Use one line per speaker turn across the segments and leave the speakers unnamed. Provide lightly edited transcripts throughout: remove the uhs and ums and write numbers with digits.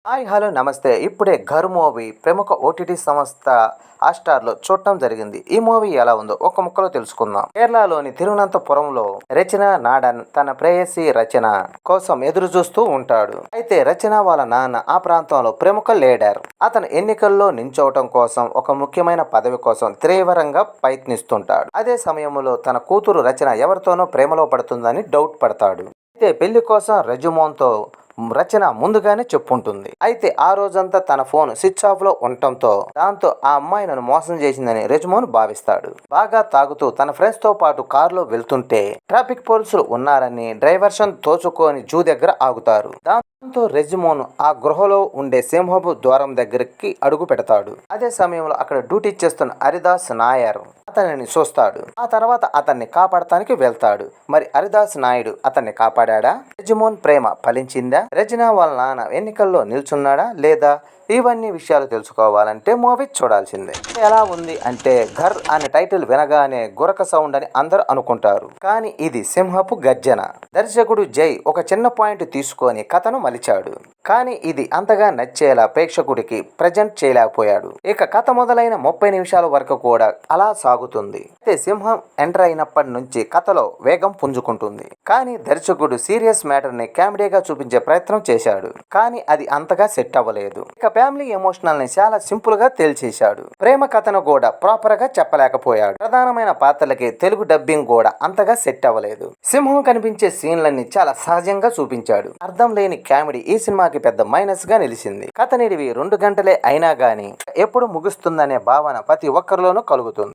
Hi hello నమస్తే. ఇప్పుడే 'Ghar' movie ప్రముఖ ఓటీటీ సంస్థ హాట్‌స్టార్‌లో చూడటం జరిగింది. ఈ మూవీ ఎలా ఉందో ఒక ముక్కలో తెలుసుకుందాం. కేరళలోని తిరువనంతపురంలో రచన నాడన్ తన ప్రేయసి రచన కోసం ఎదురు చూస్తూ ఉంటాడు. అయితే రచన వాళ్ళ నాన్న ఆ ప్రాంతంలో ప్రముఖ లీడర్. అతను ఎన్నికల్లో నించోవటం కోసం ఒక ముఖ్యమైన పదవి కోసం తీవ్రంగా ప్రయత్నిస్తుంటాడు. అదే సమయంలో తన కూతురు రచన ఎవరితోనో ప్రేమలో పడుతుందని డౌట్ పడతాడు. అయితే పెళ్లి కోసం రెజ్యూమ్‌తో రచన ముందుగానే చెప్పుంటుంది. అయితే ఆ రోజంతా తన ఫోన్ స్విచ్ ఆఫ్ లో ఉండటంతో దాంతో ఆ అమ్మాయి నన్ను మోసం చేసిందని రెజ్మోన్ భావిస్తాడు. బాగా తాగుతూ తన ఫ్రెండ్స్ తో పాటు కారులో వెళ్తుంటే ట్రాఫిక్ పోలీసులు ఉన్నారని డైవర్షన్ తోచుకొని జూ దగ్గర ఆగుతారు. దాంతో రెజ్మోన్ ఆ గృహలో ఉండే సింహపు ద్వారం దగ్గరికి అడుగు పెడతాడు. అదే సమయంలో అక్కడ డ్యూటీ చేస్తున్న హరిదాస్ నాయర్ అతనిని చూస్తాడు. ఆ తర్వాత అతన్ని కాపాడటానికి వెళ్తాడు. మరి హరిదాస్ నాయుడు అతన్ని కాపాడా? రెజ్మోన్ ప్రేమ ఫలించిందా? రెజినా వాళ్ళ నాన్న ఎన్నికల్లో నిల్చున్నాడా లేదా? ఇవన్నీ విషయాలు తెలుసుకోవాలంటే మూవీ చూడాల్సిందే. ఎలా ఉంది అంటే 'ఘర్' అనే టైటిల్ వినగానే గురక సౌండ్ అని అందరూ అనుకుంటారు. కానీ ఇది సింహపు గర్జన. దర్శకుడు జై ఒక చిన్న పాయింట్ తీసుకొని కథను మలిచాడు. కానీ ఇది అంతగా నచ్చేలా ప్రేక్షకుడికి ప్రజెంట్ చేయలేకపోయాడు. ఇక కథ మొదలైన 30 నిమిషాల వరకు కూడా అలా సాగుతుంది. అయితే సింహం ఎంటర్ అయినప్పటి నుంచి కథలో వేగం పుంజుకుంటుంది. కానీ దర్శకుడు సీరియస్ మ్యాటర్ ని కామెడీగా చూపించే ప్రయత్నం చేశాడు. కానీ అది అంతగా సెట్ అవ్వలేదు. ఇక ఫ్యామిలీ ఎమోషనల్ ని చాలా సింపుల్ గా తేల్చేశాడు. ప్రేమ కథను కూడా ప్రాపర్ గా చెప్పలేకపోయాడు. ప్రధానమైన పాత్రలకి తెలుగు డబ్బింగ్ కూడా అంతగా సెట్ అవ్వలేదు. సింహం కనిపించే సీన్లన్నీ చాలా సహజంగా చూపించాడు. అర్థం లేని కామెడీ ఈ సినిమాకి పెద్ద మైనస్ గా నిలిచింది. కథ నిడివి 2 గంటలే అయినా గానీ ఎప్పుడు ముగుస్తుందనే భావన ప్రతి ఒక్కరిలోనూ కలుగుతుంది.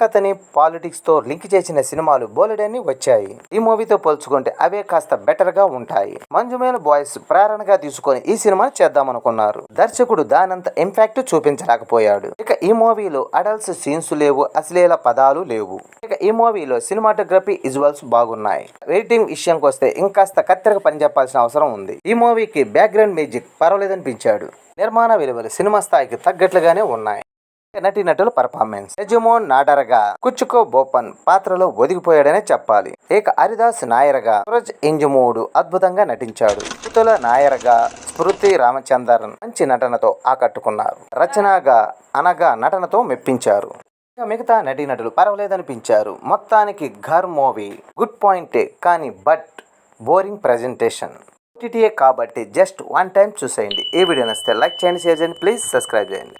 కథని పాలిటిక్స్ తో లింక్ చేసిన సినిమాలు బోలెడన్ని వచ్చాయి. ఈ మూవీతో పోల్చుకుంటే అవే కాస్త బెటర్ గా ఉంటాయి. మంజుమేల్ బాయ్స్ ప్రేరణగా తీసుకొని ఈ సినిమాని చేద్దామనుకున్నారు. దర్శకుడు దానంత ఇంపాక్ట్ చూపించలేకపోయాడు. ఇక ఈ మూవీలో అడల్ట్స్ సీన్స్ లేవు, అశ్లీల పదాలు లేవు. ఇక ఈ మూవీలో సినిమాటోగ్రఫీ విజువల్స్ బాగున్నాయి. ఎడిటింగ్ విషయంకి వస్తే ఇంకాస్త కత్తెరగా పనిచెప్పాల్సిన అవసరం ఉంది. ఈ మూవీకి బ్యాక్గ్రౌండ్ మ్యూజిక్ పర్వాలేదనిపించాడు. నిర్మాణ విలువలు సినిమా స్థాయికి తగ్గట్లుగానే ఉన్నాయి. నటీనటుల పర్ఫార్మెన్స్ రెజ్మోన్ నాడర్గా కుచ్చుకో బోపన్ పాత్రలో ఒదిగిపోయాడనే చెప్పాలి. ఇక హరిదాస్ నాయర్గా సూరజ్ ఇంజమూడు అద్భుతంగా నటించాడు. ఇతుల నాయర్గా స్మృతి రామచందరన్ మంచి నటనతో ఆకట్టుకున్నారు. రచనగా అనగా నటనతో మెప్పించారు. మిగతా నటీనటులు పర్వాలేదనిపించారు. మొత్తానికి 'ఘర్' మూవీ గుడ్ పాయింటే కానీ బోరింగ్ ప్రెజెంటేషన్. ఓటీటీయే కాబట్టి జస్ట్ వన్ టైం చూసేయండి. ఈ వీడియో నచ్చితే లైక్ చేయండి, షేర్ చేయండి, ప్లీజ్ సబ్స్క్రైబ్ చేయండి.